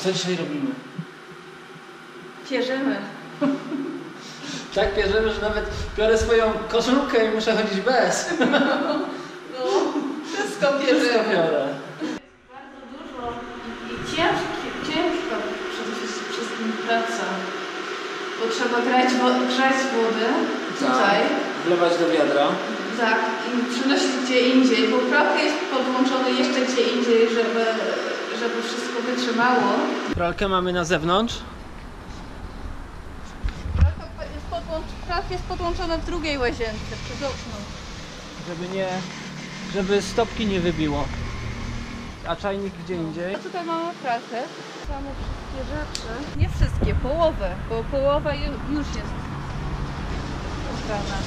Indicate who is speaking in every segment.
Speaker 1: co dzisiaj robimy?
Speaker 2: Pierzymy.
Speaker 1: Tak pierzymy, że nawet biorę swoją koszulkę i muszę chodzić bez.
Speaker 2: No, wszystko pierzymy.
Speaker 1: Wszystko biorę.
Speaker 2: Bardzo dużo i ciężka przede wszystkim praca. Bo trzeba grzać wodę tutaj.
Speaker 1: Wlewać do wiadra.
Speaker 2: Tak, i przynosić gdzie indziej, bo pralka jest podłączona jeszcze gdzie indziej, żeby wszystko wytrzymało.
Speaker 1: Pralkę mamy na zewnątrz.
Speaker 2: Pralka jest podłączona w drugiej łazience, przez okno.
Speaker 1: Żeby stopki nie wybiło. A czajnik gdzie indziej.
Speaker 2: A tutaj mamy pralkę. Mamy wszystkie rzeczy. Nie wszystkie, połowę, bo połowa już jest ubrana.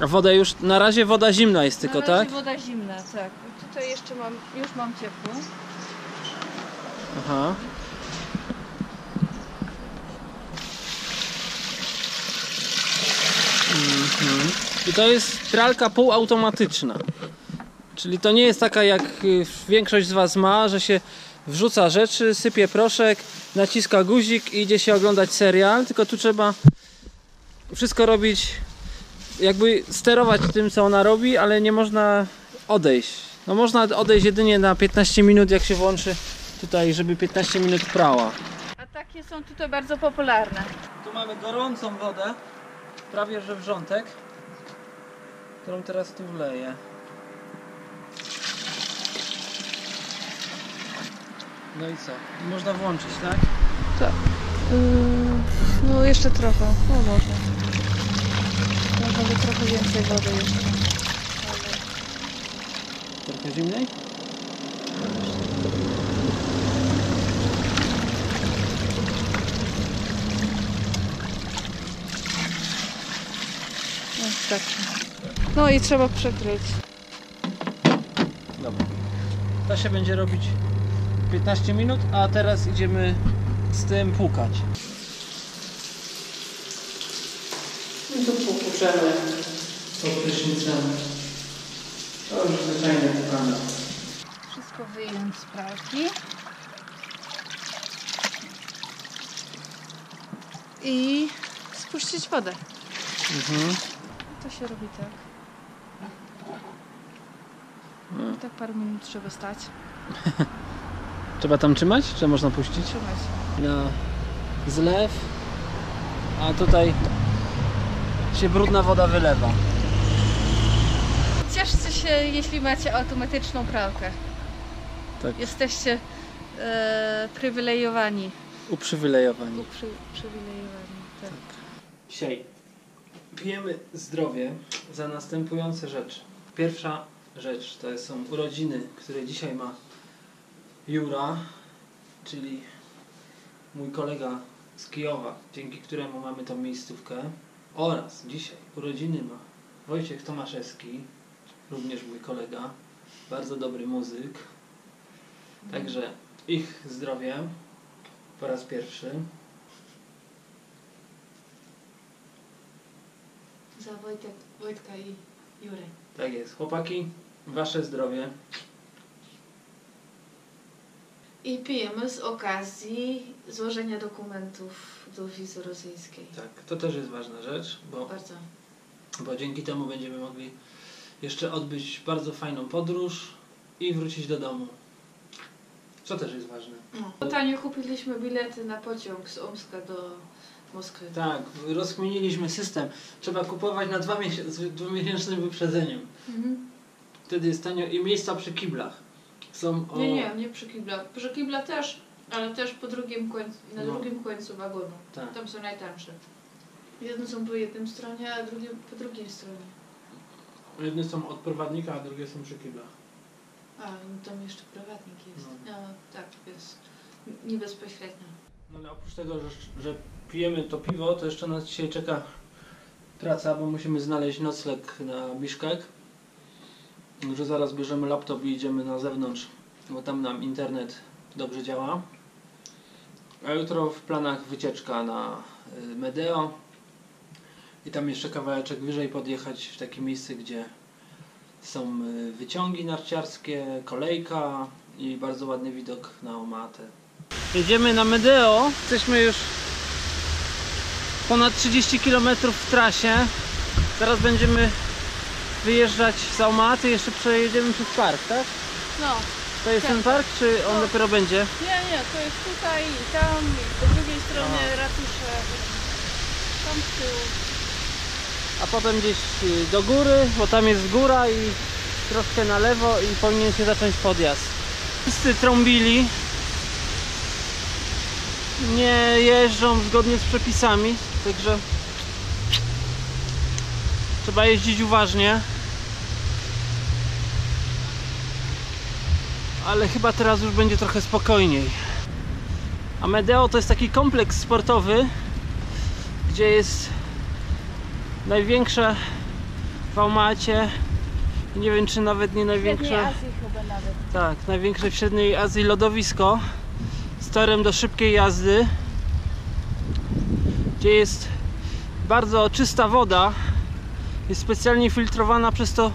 Speaker 1: A woda już, na razie woda zimna jest tylko,
Speaker 2: na razie
Speaker 1: tak?
Speaker 2: Woda zimna, tak. Tutaj jeszcze już mam ciepło.
Speaker 1: Aha. I to jest pralka półautomatyczna. Czyli to nie jest taka jak większość z Was ma, że się wrzuca rzeczy, sypie proszek, naciska guzik i idzie się oglądać serial, tylko tu trzeba wszystko robić, jakby sterować tym, co ona robi, ale nie można odejść. No można odejść jedynie na 15 minut, jak się włączy tutaj, żeby 15 minut prała.
Speaker 2: A takie są tutaj bardzo popularne.
Speaker 1: Tu mamy gorącą wodę, prawie że wrzątek, którą teraz tu wleję. No i co? Można włączyć, tak?
Speaker 2: Tak. No jeszcze trochę. No może. Może trochę więcej wody jeszcze.
Speaker 1: Trochę zimniej?
Speaker 2: No, tak. No i trzeba przykryć.
Speaker 1: Dobra. To się będzie robić 15 minut, a teraz idziemy z tym płukać. I tu popłuczemy pod prysznicem. To już zwyczajnie płukane.
Speaker 2: Wszystko wyjąć z pralki. I spuścić wodę. To się robi tak. Tak parę minut trzeba stać.
Speaker 1: Trzeba tam trzymać, czy można puścić?
Speaker 2: Trzymać.
Speaker 1: Na zlew, a tutaj się brudna woda wylewa.
Speaker 2: Cieszcie się, jeśli macie automatyczną pralkę.
Speaker 1: Tak.
Speaker 2: Jesteście przywilejowani.
Speaker 1: Uprzywilejowani.
Speaker 2: Przywilejowani, tak.
Speaker 1: Dzisiaj pijemy zdrowie za następujące rzeczy. Pierwsza rzecz to są urodziny, które dzisiaj ma Jura, czyli mój kolega z Kijowa, dzięki któremu mamy tą miejscówkę. Oraz dzisiaj urodziny ma Wojciech Tomaszewski, również mój kolega, bardzo dobry muzyk. Także ich zdrowie po raz pierwszy.
Speaker 2: Za Wojtka i Jury.
Speaker 1: Tak jest. Chłopaki, wasze zdrowie.
Speaker 2: I pijemy z okazji złożenia dokumentów do wizy rosyjskiej.
Speaker 1: Tak, to też jest ważna rzecz,
Speaker 2: Bardzo.
Speaker 1: bo dzięki temu będziemy mogli jeszcze odbyć bardzo fajną podróż i wrócić do domu. Co też jest ważne.
Speaker 2: No. Tanio kupiliśmy bilety na pociąg z Omska do Moskwy.
Speaker 1: Tak, rozkminiliśmy system. Trzeba kupować na dwumiesięcznym wyprzedzeniem. Wtedy jest tanio i miejsca przy kiblach są o...
Speaker 2: Nie przy kiblach. Przy kiblach też, ale też po drugim końcu, na drugim końcu wagonu.
Speaker 1: Tak.
Speaker 2: Tam są najtańsze. Jedne są po jednej stronie, a drugie po drugiej stronie.
Speaker 1: Jedne są od prowadnika, a drugie są przy kiblach.
Speaker 2: A, no tam jeszcze prywatnik jest.
Speaker 1: No.
Speaker 2: No tak, jest nie bezpośrednio.
Speaker 1: No ale oprócz tego, że pijemy to piwo, to jeszcze nas dzisiaj czeka praca, bo musimy znaleźć nocleg na Biszkek. Że zaraz bierzemy laptop i idziemy na zewnątrz, bo tam nam internet dobrze działa. A jutro w planach wycieczka na Medeo i tam jeszcze kawałeczek wyżej podjechać w takie miejsce, gdzie są wyciągi narciarskie, kolejka, i bardzo ładny widok na Omatę. Jedziemy na Medeo, jesteśmy już ponad 30 km w trasie. Zaraz będziemy wyjeżdżać z Omaty, jeszcze przejedziemy przez park, tak?
Speaker 2: No.
Speaker 1: To jest ten park, czy on dopiero będzie?
Speaker 2: Nie, to jest tutaj i tam, i po drugiej stronie ratusze, tam z tyłu.
Speaker 1: A potem gdzieś do góry, bo tam jest góra i troszkę na lewo i powinien się zacząć podjazd. Wszyscy trąbili, nie jeżdżą zgodnie z przepisami, także trzeba jeździć uważnie. Ale chyba teraz już będzie trochę spokojniej. A Medeo to jest taki kompleks sportowy, gdzie jest największe w Omacie. Nie wiem, czy nawet nie największe. W
Speaker 2: Średniej Azji chyba nawet.
Speaker 1: Tak, największe w Średniej Azji lodowisko z torem do szybkiej jazdy, gdzie jest bardzo czysta woda, jest specjalnie filtrowana, przez to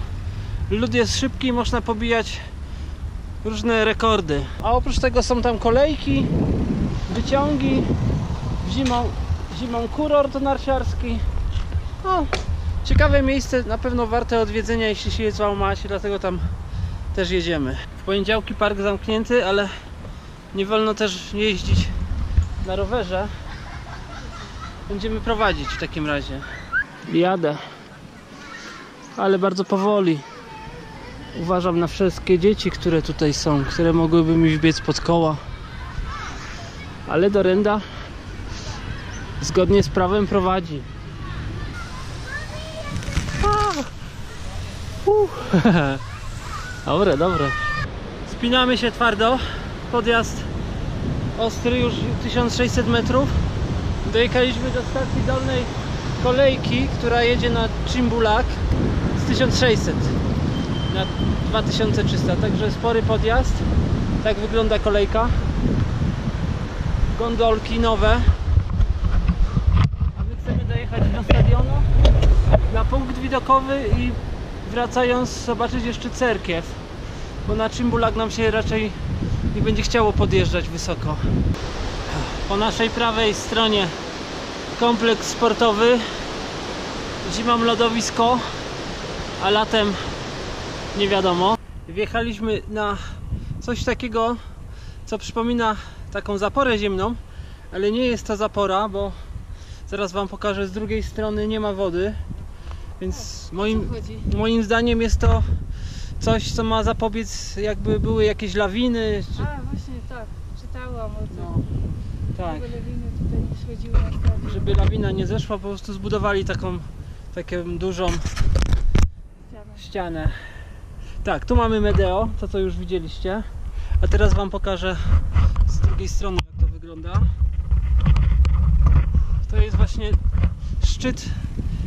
Speaker 1: lód jest szybki i można pobijać różne rekordy. A oprócz tego są tam kolejki, wyciągi, zimą kurort narciarski. No, ciekawe miejsce, na pewno warte odwiedzenia, jeśli się jest w Omacie, dlatego tam też jedziemy. W poniedziałki park zamknięty, ale nie wolno też jeździć na rowerze. Będziemy prowadzić w takim razie. Jadę, ale bardzo powoli. Uważam na wszystkie dzieci, które tutaj są, które mogłyby mi wbiec pod koła. Ale Dorenda zgodnie z prawem prowadzi. Dobre. Spinamy się twardo. Podjazd ostry, już 1600 metrów. Dojechaliśmy do stacji dolnej kolejki, która jedzie na Chimbulak z 1600 na 2300, także spory podjazd. Tak wygląda kolejka. Gondolki nowe. A my chcemy dojechać do stadionu na punkt widokowy i wracając zobaczyć jeszcze cerkiew, bo na Chimbulak nam się raczej nie będzie chciało podjeżdżać wysoko. Po naszej prawej stronie kompleks sportowy, zimą lodowisko, a latem nie wiadomo. Wjechaliśmy na coś takiego, co przypomina taką zaporę ziemną, ale nie jest to zapora, bo zaraz wam pokażę, z drugiej strony nie ma wody, więc moim zdaniem jest to coś, co ma zapobiec, jakby były jakieś lawiny.
Speaker 2: Czy... A właśnie tak, czytałam o tym.
Speaker 1: No, tak.
Speaker 2: Żeby lawiny tutaj nie schodziły na stadion.
Speaker 1: Żeby lawina nie zeszła, po prostu zbudowali taką dużą ścianę. Tak, tu mamy Medeo, to co już widzieliście. A teraz wam pokażę z drugiej strony, jak to wygląda. To jest właśnie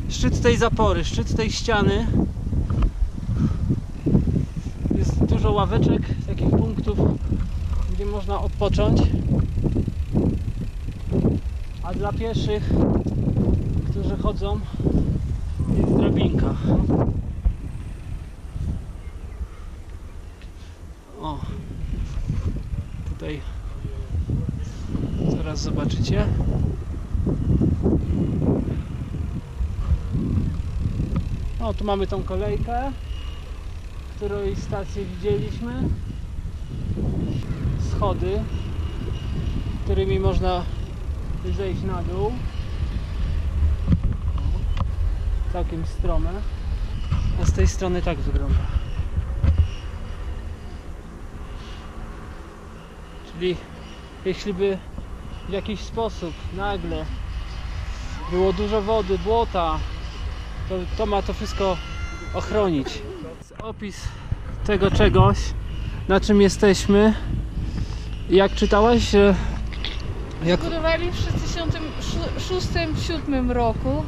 Speaker 1: szczyt tej zapory, szczyt tej ściany. Jest dużo ławeczek, takich punktów, gdzie można odpocząć. A dla pieszych, którzy chodzą, jest drabinka. O, tutaj zaraz zobaczycie. O, tu mamy tą kolejkę, której stację widzieliśmy. Schody, którymi można zejść na dół. Całkiem strome. A z tej strony tak wygląda. Czyli jeśli by w jakiś sposób nagle było dużo wody, błota, to ma to wszystko ochronić. Opis tego czegoś, na czym jesteśmy. Jak czytałaś, że
Speaker 2: Budowali w 1966-1967 roku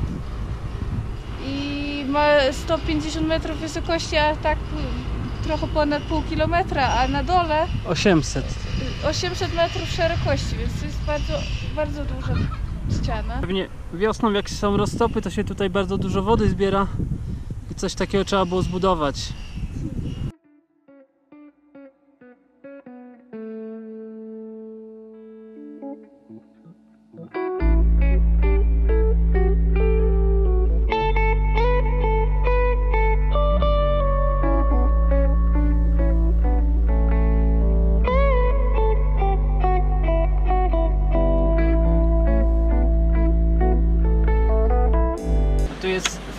Speaker 2: i ma 150 metrów wysokości, a tak trochę ponad pół kilometra, a na dole
Speaker 1: 800.
Speaker 2: 800 metrów szerokości, więc to jest bardzo, bardzo duża ściana.
Speaker 1: Pewnie wiosną, jak są roztopy, to się tutaj bardzo dużo wody zbiera i coś takiego trzeba było zbudować.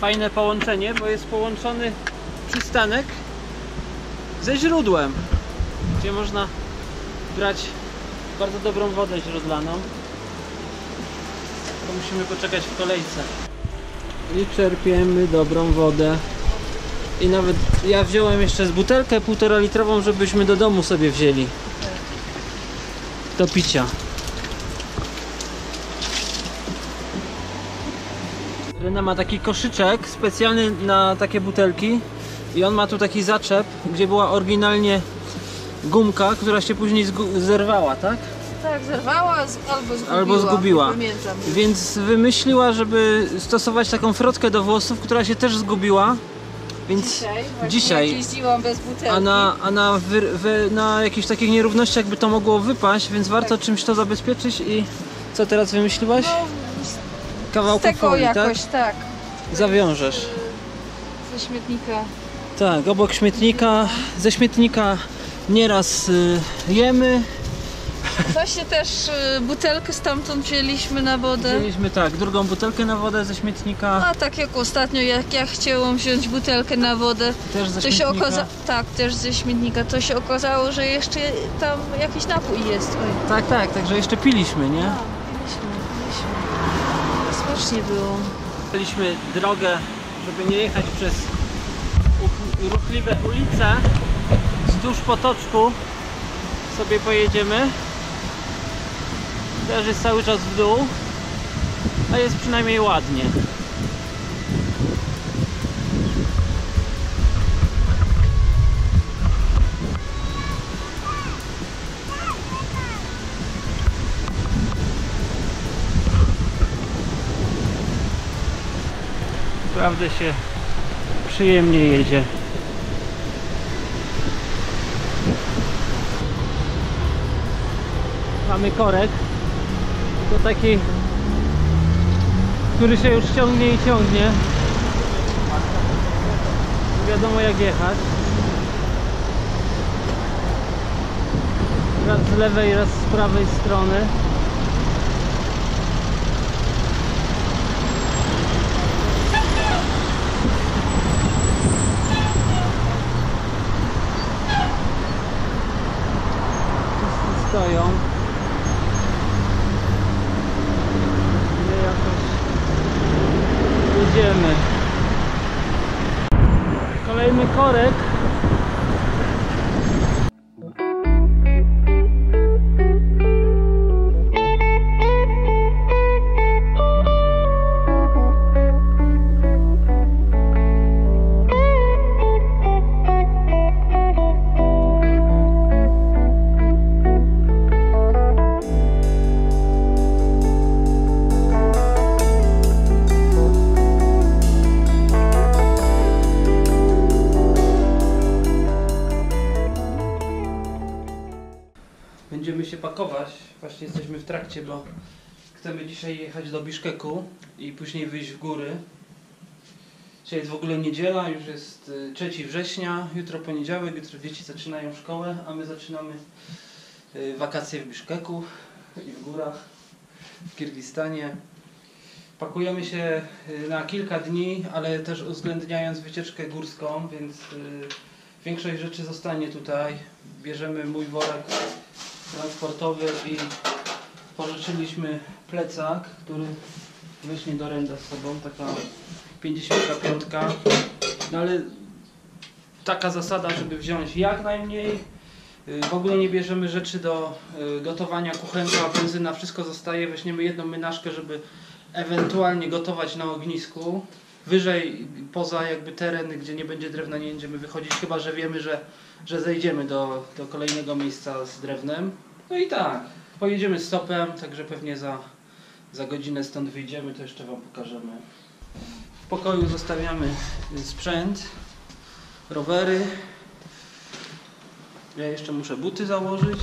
Speaker 1: fajne połączenie, bo jest połączony przystanek ze źródłem, gdzie można brać bardzo dobrą wodę źródlaną. To musimy poczekać w kolejce. I czerpiemy dobrą wodę. I nawet ja wziąłem jeszcze z butelkę 1,5 litrową, żebyśmy do domu sobie wzięli do picia. Rena ma taki koszyczek specjalny na takie butelki i on ma tu taki zaczep, gdzie była oryginalnie gumka, która się później zerwała, tak?
Speaker 2: Tak, zerwała albo zgubiła. Pamiętam.
Speaker 1: Więc wymyśliła, żeby stosować taką frotkę do włosów, która się też zgubiła. Więc dzisiaj
Speaker 2: jeździłam bez butelki.
Speaker 1: A na jakichś takich nierównościach by to mogło wypaść, więc warto czymś to zabezpieczyć. I co teraz wymyśliłaś?
Speaker 2: No,
Speaker 1: kawałkiem folii,
Speaker 2: jakoś, tak?
Speaker 1: Zawiążesz.
Speaker 2: Ze śmietnika.
Speaker 1: Tak, obok śmietnika. Ze śmietnika nieraz jemy.
Speaker 2: Właśnie też butelkę stamtąd wzięliśmy na wodę.
Speaker 1: Wzięliśmy tak, drugą butelkę na wodę ze śmietnika.
Speaker 2: A tak jak ostatnio, jak ja chciałam wziąć butelkę na wodę,
Speaker 1: też ze
Speaker 2: to
Speaker 1: śmietnika.
Speaker 2: tak, też ze śmietnika. To się okazało, że jeszcze tam jakiś napój jest. Oj.
Speaker 1: Tak, także jeszcze piliśmy, nie?
Speaker 2: Piliśmy. Smacznie było.
Speaker 1: Mieliśmy drogę, żeby nie jechać przez ruchliwe ulice. Wzdłuż potoczku sobie pojedziemy. Też jest cały czas w dół, a jest przynajmniej ładnie. Naprawdę się przyjemnie jedzie. Mamy korek, to taki, który się już ciągnie i ciągnie. Nie wiadomo jak jechać. Raz z lewej, raz z prawej strony. Wszyscy stoją. Jedziemy. Kolejny korek. Będziemy się pakować, właśnie jesteśmy w trakcie, bo chcemy dzisiaj jechać do Biszkeku i później wyjść w góry. Dzisiaj jest w ogóle niedziela, już jest 3 września, jutro poniedziałek, jutro dzieci zaczynają szkołę, a my zaczynamy wakacje w Biszkeku i w górach, w Kirgistanie. Pakujemy się na kilka dni, ale też uwzględniając wycieczkę górską, więc większość rzeczy zostanie tutaj. Bierzemy mój worek transportowy i pożyczyliśmy plecak, który weźmie do Renda z sobą, taka 55. No ale taka zasada, żeby wziąć jak najmniej. W ogóle nie bierzemy rzeczy do gotowania, kuchenka, benzyna, wszystko zostaje. Weźmiemy jedną mynaszkę, żeby ewentualnie gotować na ognisku. Wyżej, poza jakby teren, gdzie nie będzie drewna, nie będziemy wychodzić, chyba że wiemy, że zejdziemy do kolejnego miejsca z drewnem. No i tak, pojedziemy stopem, także pewnie za godzinę stąd wyjdziemy, to jeszcze Wam pokażemy. W pokoju zostawiamy sprzęt, rowery. Ja jeszcze muszę buty założyć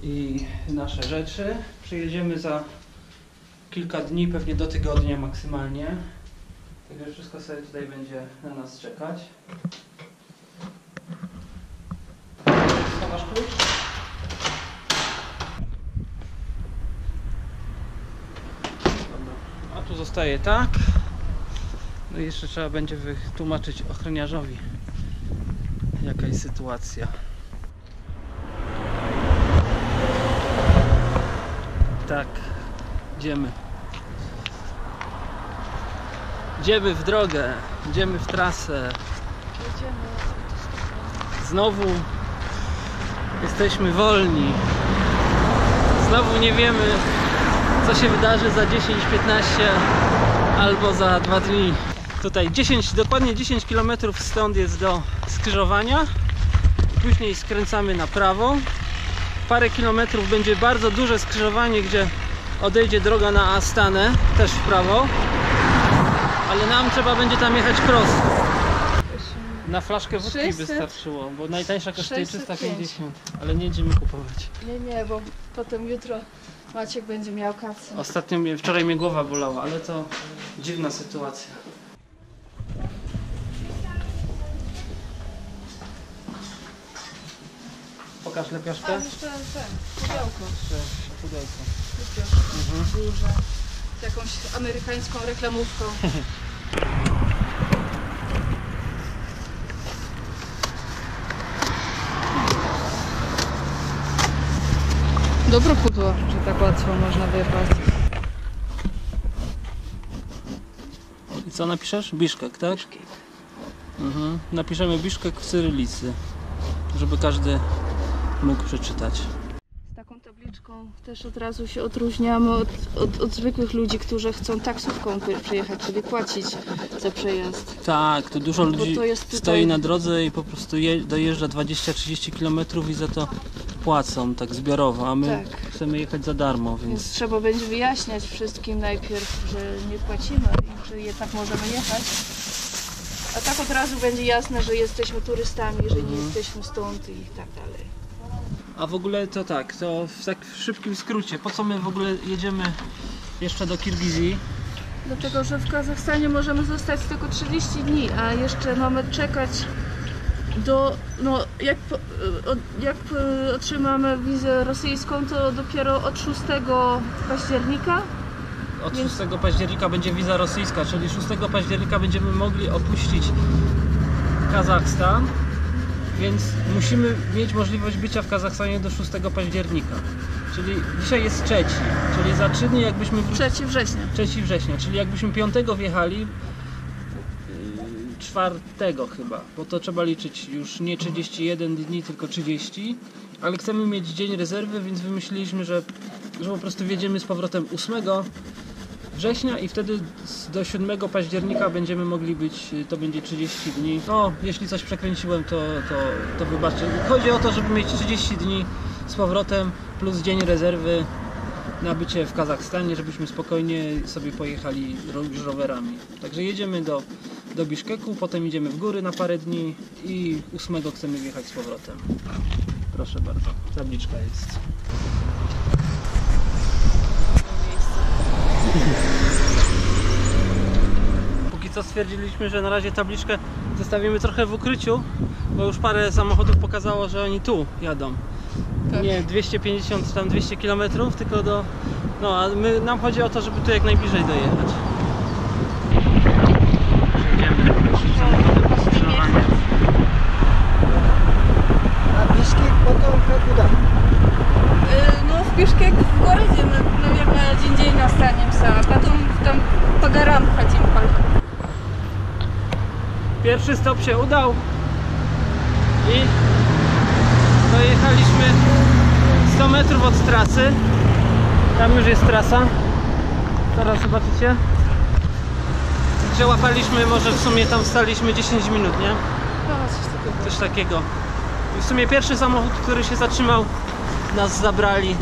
Speaker 1: i nasze rzeczy. Przyjedziemy za kilka dni, pewnie do tygodnia maksymalnie. Także wszystko sobie tutaj będzie na nas czekać. Masz klucz? Dobra. A tu zostaje tak. No i jeszcze trzeba będzie wytłumaczyć ochroniarzowi, jaka jest sytuacja. Tak, idziemy. Idziemy w drogę, idziemy w trasę. Znowu jesteśmy wolni. Znowu nie wiemy, co się wydarzy za 10, 15 albo za 2 dni. Tutaj dokładnie 10 km stąd jest do skrzyżowania. Później skręcamy na prawo. Parę kilometrów będzie bardzo duże skrzyżowanie, gdzie odejdzie droga na Astanę, też w prawo. Ale nam trzeba będzie tam jechać prosto. Na flaszkę wódki
Speaker 2: 600?
Speaker 1: wystarczyło, bo najtańsza kosztuje
Speaker 2: 605.
Speaker 1: 350, ale nie idziemy kupować.
Speaker 2: Nie, bo potem jutro Maciek będzie miał kasę.
Speaker 1: Wczoraj mnie głowa bolała, ale to dziwna sytuacja. Pokaż lepiaszkę.
Speaker 2: Jeszcze pudełko.
Speaker 1: Pudełko.
Speaker 2: Duże. Z jakąś amerykańską reklamówką. Dobre pudło, że tak łatwo można wyrwać.
Speaker 1: I co napiszesz? Biszkek, tak?
Speaker 2: Biszkek.
Speaker 1: Napiszemy Biszkek w cyrylicy, żeby każdy mógł przeczytać.
Speaker 2: Z taką tabliczką też od razu się odróżniamy od zwykłych ludzi, którzy chcą taksówką przyjechać, czyli płacić za przejazd.
Speaker 1: Tak, tu dużo ludzi
Speaker 2: to jest tutaj...
Speaker 1: stoi na drodze i po prostu dojeżdża 20-30 km i za to płacą tak zbiorowo, a my chcemy jechać za darmo,
Speaker 2: Więc trzeba będzie wyjaśniać wszystkim najpierw, że nie płacimy i że jednak możemy jechać. A tak od razu będzie jasne, że jesteśmy turystami, że nie jesteśmy stąd i tak dalej.
Speaker 1: A w ogóle to tak, to w szybkim skrócie, po co my w ogóle jedziemy jeszcze do Kirgizji?
Speaker 2: Dlatego, że w Kazachstanie możemy zostać tylko 30 dni, a jeszcze mamy czekać do, jak otrzymamy wizę rosyjską, to dopiero od 6 października.
Speaker 1: Od 6 października będzie wiza rosyjska, czyli 6 października będziemy mogli opuścić Kazachstan, więc musimy mieć możliwość bycia w Kazachstanie do 6 października. Czyli dzisiaj jest 3, czyli za 3 dni jakbyśmy...
Speaker 2: 3 września.
Speaker 1: 3 września, czyli jakbyśmy 5 wjechali, 4 chyba, bo to trzeba liczyć już nie 31 dni, tylko 30, ale chcemy mieć dzień rezerwy, więc wymyśliliśmy, że po prostu wjedziemy z powrotem 8 września i wtedy do 7 października będziemy mogli być, to będzie 30 dni. No, jeśli coś przekręciłem, to wybaczcie. Chodzi o to, żeby mieć 30 dni z powrotem plus dzień rezerwy na bycie w Kazachstanie, żebyśmy spokojnie sobie pojechali już rowerami. Także jedziemy do Biszkeku, potem idziemy w góry na parę dni i 8 chcemy wjechać z powrotem. Proszę bardzo, tabliczka jest. Póki co stwierdziliśmy, że na razie tabliczkę zostawimy trochę w ukryciu, bo już parę samochodów pokazało, że oni tu jadą. Tak. Nie 250 tam 200 km, tylko do... No, a nam chodzi o to, żeby tu jak najbliżej dojechać. Jedziemy samochodem skrzyżowania.
Speaker 3: A Biszkek potem куда?
Speaker 2: Ну, в Бишкек в городе, наверное, один день останемся, а потом там по горам хотим поехать.
Speaker 1: Pierwszy stop się udał i dojechaliśmy 100 metrów od trasy. Tam już jest trasa. Zaraz zobaczycie. Że łapaliśmy, może w sumie tam staliśmy 10 minut, nie? Coś takiego. I w sumie pierwszy samochód, który się zatrzymał, nas zabrali.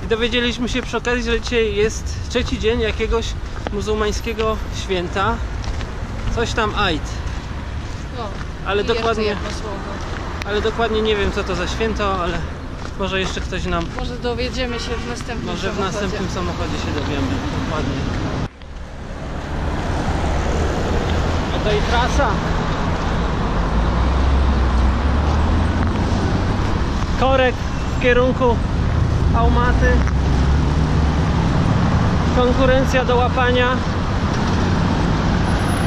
Speaker 1: I dowiedzieliśmy się przy okazji, że dzisiaj jest 3. dzień jakiegoś muzułmańskiego święta. Coś tam Eid. Ale dokładnie nie wiem, co to za święto, ale może jeszcze ktoś nam...
Speaker 2: Może dowiedziemy się w następnym
Speaker 1: Może w
Speaker 2: samochodzie.
Speaker 1: następnym samochodzie się dowiemy. Dokładnie. Oto i trasa. Korek w kierunku Almaty. Konkurencja do łapania.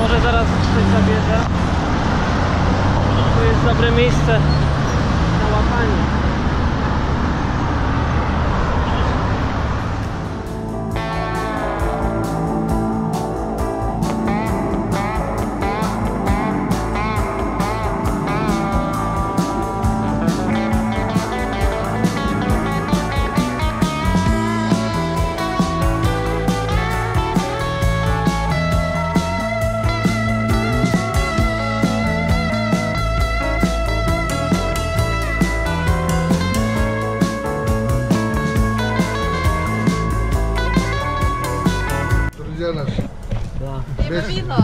Speaker 1: Może zaraz coś zabierze. To jest dobre miejsce na łapanie.
Speaker 2: Jemy wino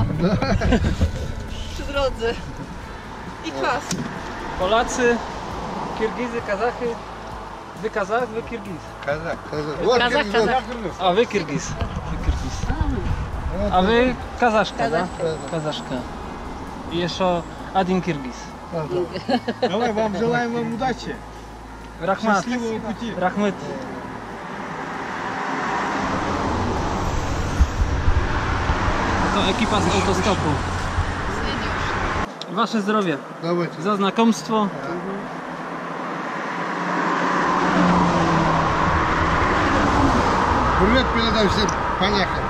Speaker 2: przy drodze i kwas.
Speaker 1: Polacy, Kirgizy, Kazachy. Wy Kazach, wy Kirgiz.
Speaker 3: Kazak.
Speaker 1: A wy Kirgiz. Wy Kirgiz. A wy Kazaszka, tak? Kazaszka. I jeszcze один Kirgiz.
Speaker 3: Давай, желаем вам удачи.
Speaker 1: Rahmat.
Speaker 3: Счастливого пути.
Speaker 1: Rahmet. To ekipa z autostopu. Wasze zdrowie.
Speaker 3: Давайте.
Speaker 1: Za znakomstwo.
Speaker 3: Привет передай всем поняхам.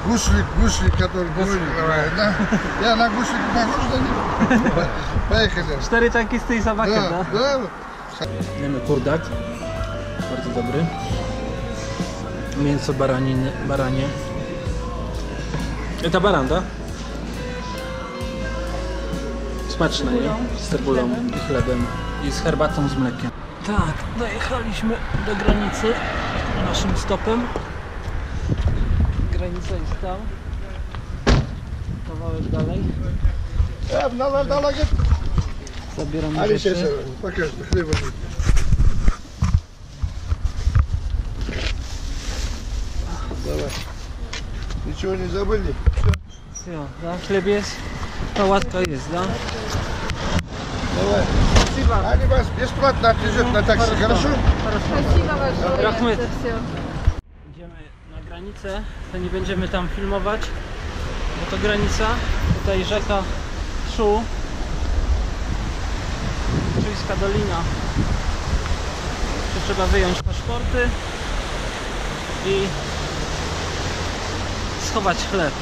Speaker 3: Гушлик, который говорит, да? Я на гушлик похож на него? Поехали.
Speaker 1: 4 tankisty i sabakiem,
Speaker 3: Да,
Speaker 1: tak?
Speaker 3: да.
Speaker 1: Jemy kurdak. Bardzo dobry. Mięso baranie. To baran, tak? Smaczne, nie? Z cebulą i chlebem. I z herbatą z mlekiem. Tak, dojechaliśmy do granicy naszym stopem. Granica jest tam. Kawałek dalej.
Speaker 3: Надо,
Speaker 1: Zabieramy
Speaker 3: Ali się
Speaker 1: rzeczy.
Speaker 3: pokaż, chleba. Давай. Ничего не забыли?
Speaker 1: Все, да? Chleb jest, pałatka jest, da?
Speaker 3: Давай. Они вас бесплатно отвезут на такси, хорошо?
Speaker 2: Spasiba большое
Speaker 1: Rahmet.
Speaker 2: za все.
Speaker 1: Idziemy na granicę, to nie będziemy tam filmować, bo to granica, tutaj rzeka Szu, Czujska Dolina. Tu trzeba wyjąć paszporty i schować chleb.